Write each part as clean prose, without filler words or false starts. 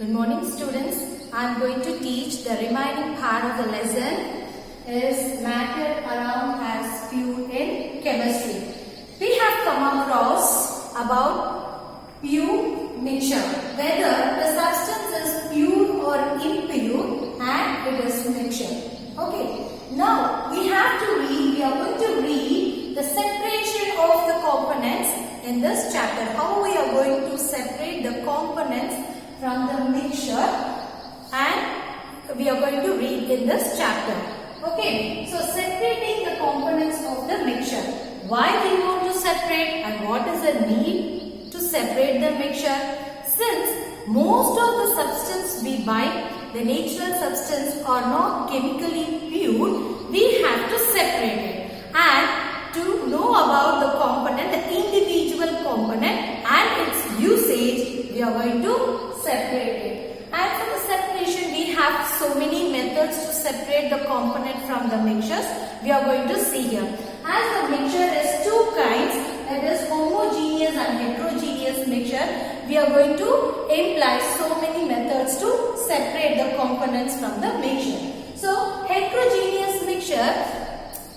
Good morning students. I am going to teach the remaining part of the lesson is matter around as pure in chemistry. We have come across about pure mixture, whether the substance is pure or impure and it is mixture. Okay. Now we are going to read the separation of the components in this chapter. How we are going to separate the components from the mixture, and we are going to read in this chapter. Okay, so separating the components of the mixture. Why we want to separate and what is the need to separate the mixture? Since most of the substance we buy, the natural substance are not chemically pure, we have to separate it. And to know about the component, the individual component and its usage, we are going to separate it. And for the separation, we have so many methods to separate the component from the mixtures. We are going to see here. As the mixture is two kinds, it is homogeneous and heterogeneous mixture. We are going to employ so many methods to separate the components from the mixture. So, heterogeneous mixture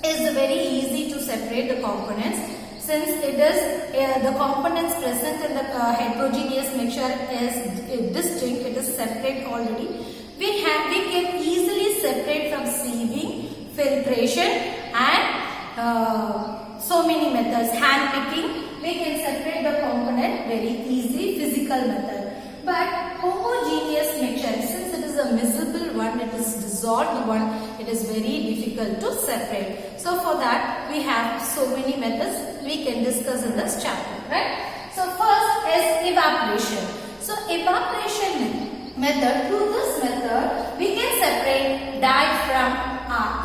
is very easy to separate the components. Since it is the components present in the heterogeneous mixture is distinct, it is separate already. We can easily separate from sieving, filtration, and so many methods. Hand picking, we can separate the component very easy, physical method. But homogeneous mixture, since it is a miscible one, it is dissolved one, it is very difficult to separate. So for that, we have so many methods we can discuss in this chapter, right? So first is evaporation. So evaporation method, through this method, we can separate dye from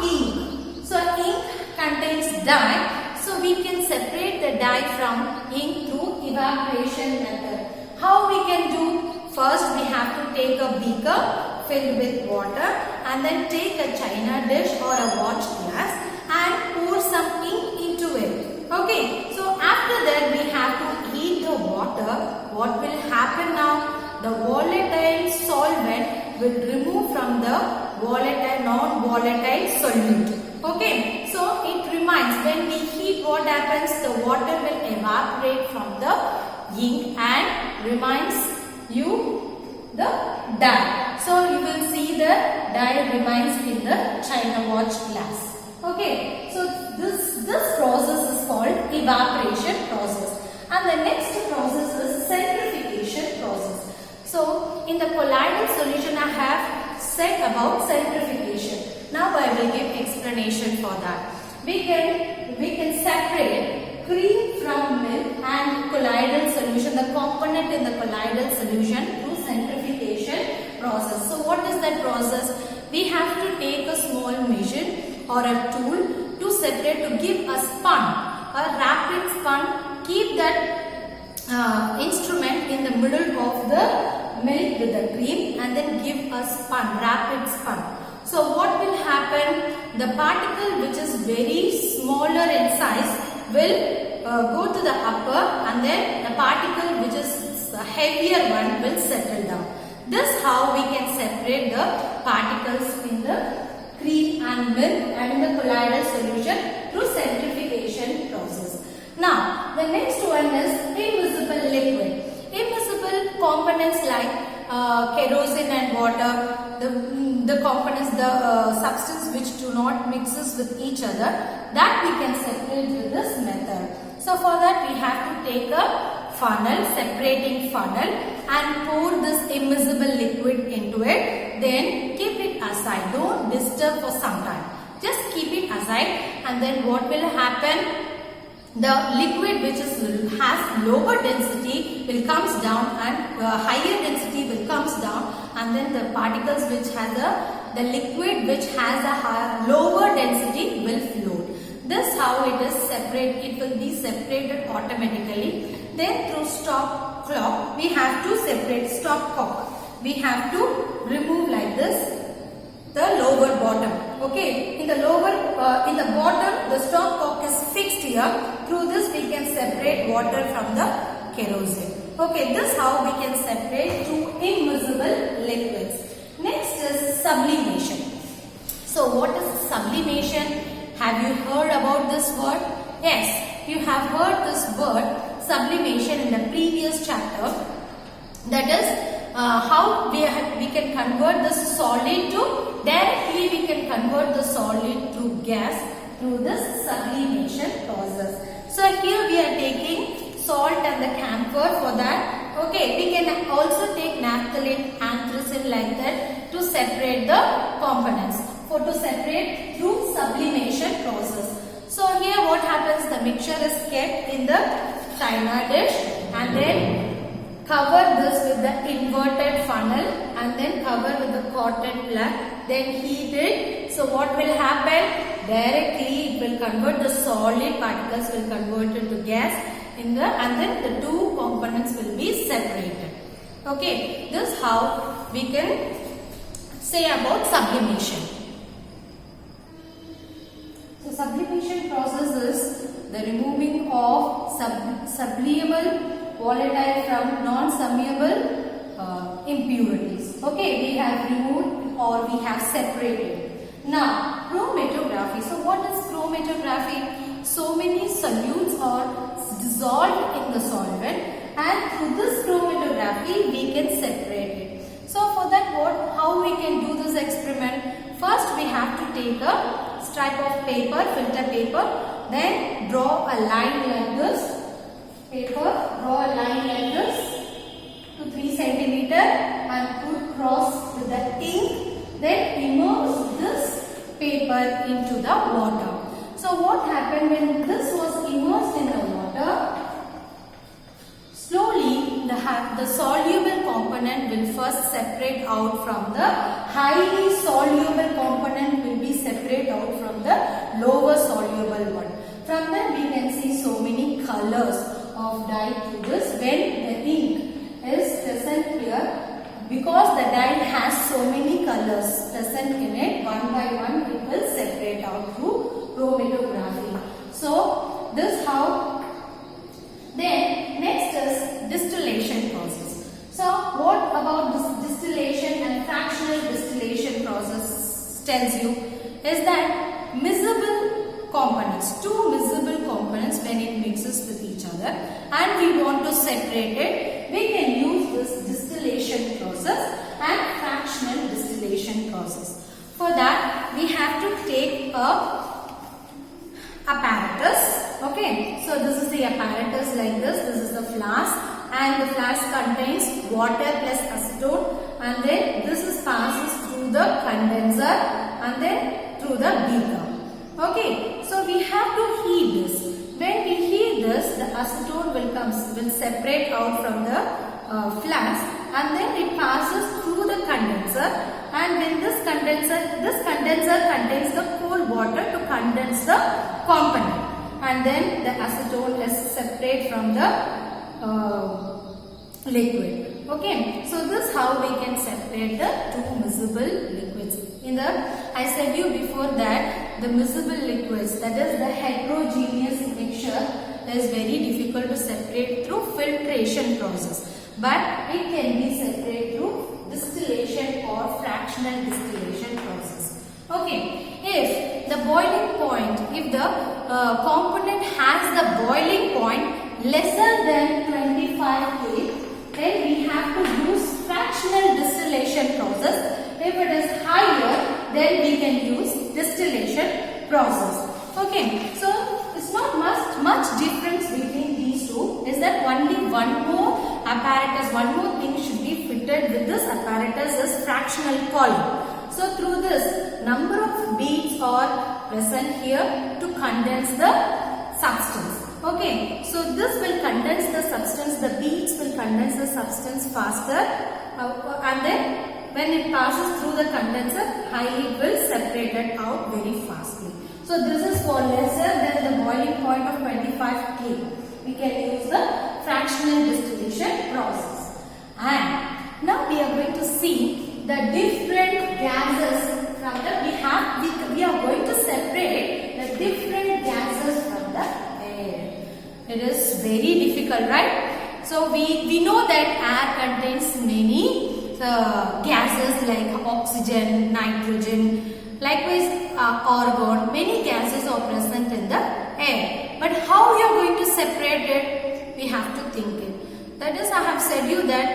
ink. So ink contains dye, so we can separate the dye from ink through evaporation method. How we can do? First, we have to take a beaker filled with water and then take a china dish or a watch glass and pour some ink into it. Okay, so after that we have to heat the water. What will happen now? The volatile solvent will remove from the volatile, non-volatile solute. Okay, so it remains. When we heat, what happens? The water will evaporate from the ink and reminds you the dye. So you will see the dye remains in the china watch glass. Okay, so this process is called evaporation process. And the next process is centrifugation process. So in the colloidal solution I have said about centrifugation. Now I will give explanation for that. We can separate cream from milk and colloidal solution, the component in the colloidal solution through centrifugation process. So what is that process? We have to take a small machine or a tool to separate, to give a spun, a rapid spun. Keep that instrument in the middle of the milk with the cream and then give a spun, rapid spun. So what will happen? The particle which is very smaller in size will go to the upper, and then the particle which is the heavier one will settle down. This how we can separate the particles in the cream and milk and in the colloidal solution through centrifugation process. Now the next one is immiscible liquid. Immiscible components like kerosene and water, the components, the substance which do not mixes with each other, that we can separate with this method. So for that we have to take a funnel, separating funnel, and pour this immiscible liquid into it. Then keep it aside. Don't disturb for some time. Just keep it aside, and then what will happen? The liquid which has lower density will comes down, and higher density will comes down, and then the particles which has the liquid which has a lower density will float. This how it is separate. It will be separated automatically. Then through stop clock we have to separate. Stop cock. We have to remove like this the lower bottom. Okay, in the bottom the stop cock is fixed here. Through this we can separate water from the kerosene. Okay, this how we can separate through immiscible this word? Yes, you have heard this word sublimation in the previous chapter. That is how we can convert the solid to, directly we can convert the solid to gas through this sublimation process. So here we are taking salt and the camphor for that. Okay, we can also take naphthalene, anthracene like that to separate the components, to separate through sublimation process. So here what happens, the mixture is kept in the china dish and then cover this with the inverted funnel and then cover with the cotton plug, then heat it. So what will happen? Directly it will convert the solid particles, will convert it to gas and then the two components will be separated. Okay, this is how we can say about sublimation. So sublimation process is the removing of sublimable volatile from non-soluble impurities. Okay, we have removed or we have separated. Now, chromatography. So what is chromatography? So many solutes are dissolved in the solvent and through this chromatography we can separate it. So for that how we can do this experiment? First we have to take a strip of paper, filter paper, then draw a line like this. Draw a line like this to 3 centimeter and put cross with the ink, then immerse this paper into the water. So what happened when this was immersed in the water? Slowly the soluble component will first separate out from the highly soluble component will be separate out from the lower soluble one. From that we can see so many colors of dye through this when the ink is present here. Because the dye has so many colors present in it, one by one it will separate out through chromatography. So this how. Then next is distillation process. So what about this distillation and fractional distillation process tells you is that miscible components, two miscible components when it mixes with each other and we want to separate it, we can use this distillation process and fractional distillation process. For that we have to take a apparatus. Okay, so this is the apparatus like this. This is the flask and the flask contains water plus acetone and then this is passes through the condenser and then through the beaker. Okay, so we have to heat this. When we heat this, the acetone will separate out from the flask and then it passes through the condenser, and when this condenser contains the cold water to condense the component, and then the acetone is separate from the liquid. Okay, so this is how we can separate the two miscible liquids. I said you before that the miscible liquids, that is the heterogeneous mixture, is very difficult to separate through filtration process, but it can be separated through distillation or fractional distillation process. Okay, if the boiling point, if the component has the boiling point lesser than 25 K, then we have to use fractional distillation process. If it is higher, then we can use distillation process. Okay, so it's not much difference between these two. Is that only one more apparatus, one more thing should be fitted with this apparatus is fractional column. So through this, number of beads are present here to condense the substance. Okay, so this will condense the substance, the beads will condense the substance faster and then when it passes through the condenser, highly it will separate it out very fastly. So this is for lesser than the boiling point of 25 K. We can use the fractional distillation process. And now we are going to see the different gases from the, we are going to separate the different gases from the air. It is very difficult, right? So we know that air contains many gases like oxygen, nitrogen, likewise argon. Many gases are present in the air. But how you are going to separate it? We have to think it. That is, I have said you that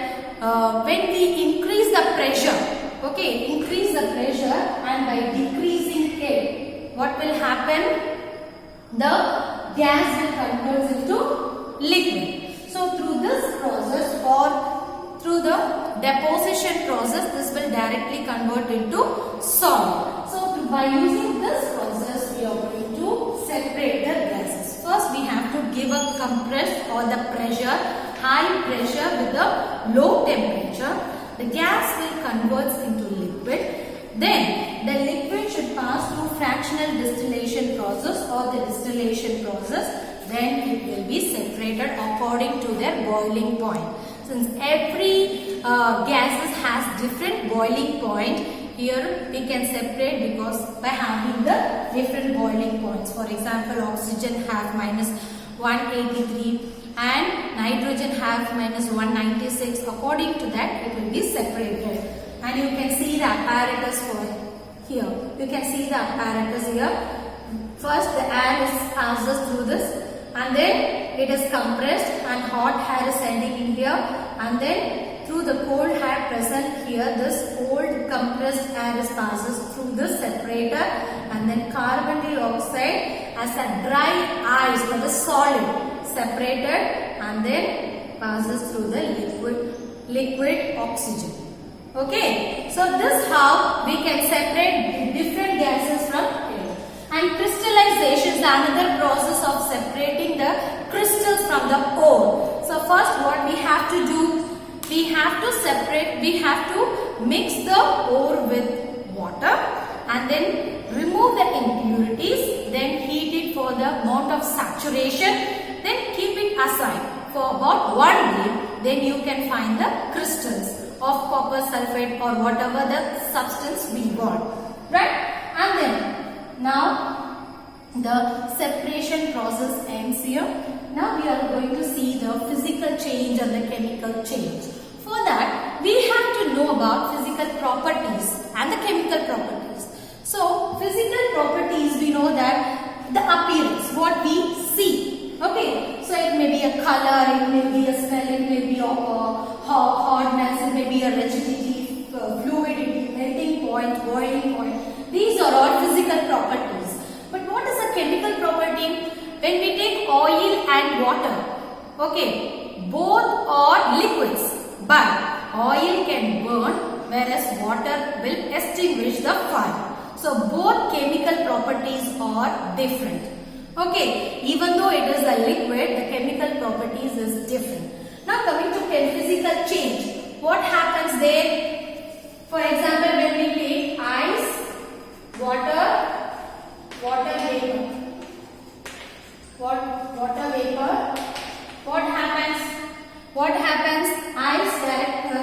when we increase the pressure, okay, increase the pressure, and by decreasing it, what will happen? The gas will convert into liquid. So through this process or through the deposition process, this will directly convert into solid. So by using this process, we are going to separate the gases. First, we have to give a compress or the pressure, high pressure with the low temperature. The gas will convert into liquid. Then the liquid should pass through fractional distillation process or the distillation process. Then it will be separated according to their boiling point. Since every gases has different boiling point, here we can separate because by having the different boiling points. For example, oxygen have minus 183 and nitrogen have minus 196. According to that, it will be separated. And you can see the apparatus for here. You can see the apparatus here. First, the air passes through this, and then it is compressed, and hot air is sending in here, and then through the cold air present here, this cold compressed air is passes through this separator, and then carbon dioxide as a dry ice, that is solid, separated, and then passes through the liquid oxygen. Okay, so this how we can separate different gases from air. And crystallization is another process of separating the crystals from the ore. So first what we have to do, we have to separate, we have to mix the ore with water and then remove the impurities, then heat it for the amount of saturation, then keep it aside for about 1 day, then you can find the crystals of copper sulfate or whatever the substance we want, right? And then now the separation process ends here. Now we are going to see the physical change and the chemical change. For that, we have to know about physical properties and the chemical properties. So physical properties, we know that the appearance, what we see. Okay, so it may be a color, it may be a smell, it may be a hardness, it may be a rigidity, fluidity, melting point, boiling point. These are all physical properties. But what is a chemical property? When we take oil and water, okay, both are liquids, but oil can burn whereas water will extinguish the fire. So both chemical properties are different. Okay, even though it is a liquid, the chemical properties is different. Now coming to physical change, what happens there? For example, when we take ice, water vapor. Water vapor. What happens? Ice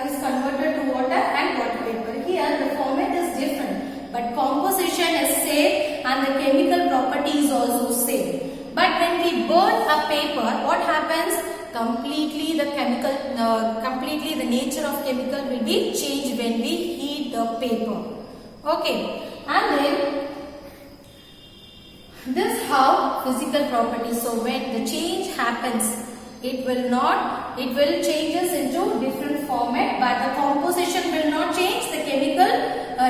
is converted to water and water vapor. Here the format is different, but composition is same and the chemical property is also same. But when we burn a paper, what happens? Completely the nature of chemical will be changed when we heat the paper. Okay, and then this how physical properties. So when the change happens, it will changes into different format, but the composition will not change, the chemical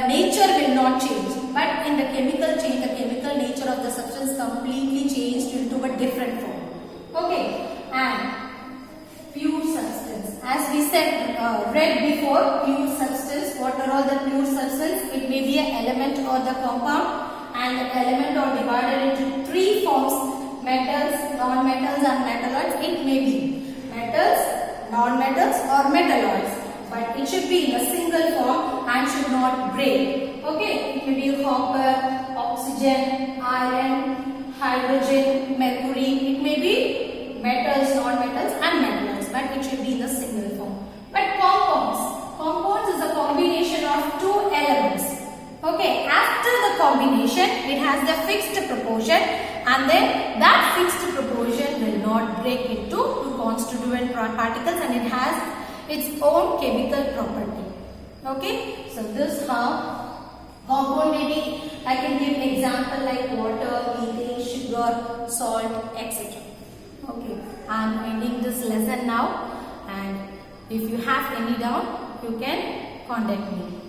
nature will not change. But in the chemical change, the chemical nature of the substance completely changed into a different form. Okay, and pure substance. As we said, read before, pure substance. What are all the pure substance? It may be an element or the compound, and the element are divided into 3 forms: metals, non-metals, and metalloids. It may be metals, non-metals, or metalloids, but it should be in a single form and should not break. Okay, it may be copper, oxygen, iron, hydrogen, mercury. It may be metals, non-metals, and metalloids, but it should be in a single form. But compounds is a combination of 2 elements. Okay, after the combination, it has the fixed proportion, and then that fixed proportion will not break into 2 constituent particles, and it has its own chemical property. Okay, so this how compound may be. I can give example like water, methane, sugar, salt, etc. Okay, I am ending this lesson now, and if you have any doubt, you can contact me.